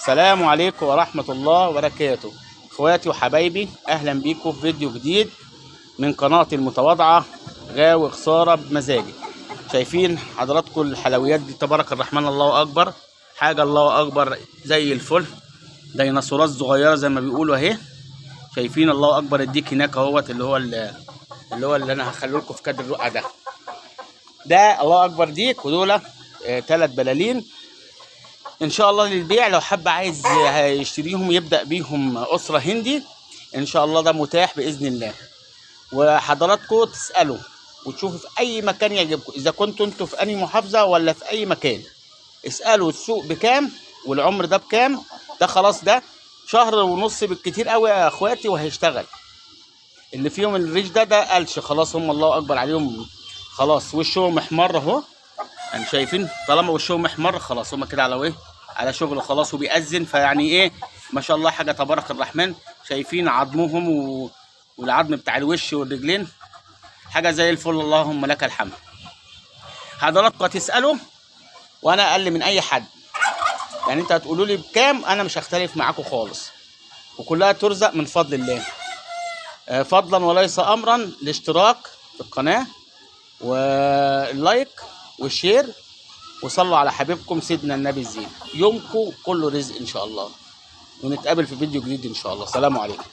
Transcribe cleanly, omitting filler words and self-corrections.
السلام عليكم ورحمة الله وبركاته. اخواتي وحبايبي، اهلا بيكم في فيديو جديد من قناتي المتواضعة غاوي خسارة بمزاجي. شايفين حضراتكم الحلويات دي؟ تبارك الرحمن، الله اكبر، حاجة الله اكبر زي الفل. ديناصورات صغيرة زي ما بيقولوا اهي. شايفين الله اكبر. الديك هناك اهوت اللي هو اللي انا هخليه لكم في كادر الرقعة ده الله اكبر ديك، ودول 3 بلالين ان شاء الله للبيع. لو حد عايز يشتريهم يبدا بيهم اسره هندي ان شاء الله، ده متاح باذن الله. وحضراتكم تسالوا وتشوفوا في اي مكان يعجبكم، اذا كنتوا انتوا في اي محافظه ولا في اي مكان. اسالوا السوق بكام والعمر ده بكام. ده خلاص، ده شهر ونص بالكتير قوي يا اخواتي وهيشتغل. اللي فيهم الريش ده قلش خلاص، هم الله اكبر عليهم خلاص وشهم احمر اهو. يعني شايفين طالما وشهم احمر خلاص هم كده على ايه، على شغل خلاص وبيأذن. فيعني ايه ما شاء الله، حاجه تبارك الرحمن. شايفين عظمهم والعظم بتاع الوش والرجلين حاجه زي الفل، اللهم لك الحمد. حضراتكم هتسالوا وانا اقل من اي حد، يعني انت هتقولوا لي بكام انا مش هختلف معاكم خالص، وكلها ترزق من فضل الله. فضلا وليس امرا الاشتراك في القناه واللايك والشير، وصلوا على حبيبكم سيدنا النبي الزين. يومكم كله رزق ان شاء الله، ونتقابل في فيديو جديد ان شاء الله. سلام عليكم.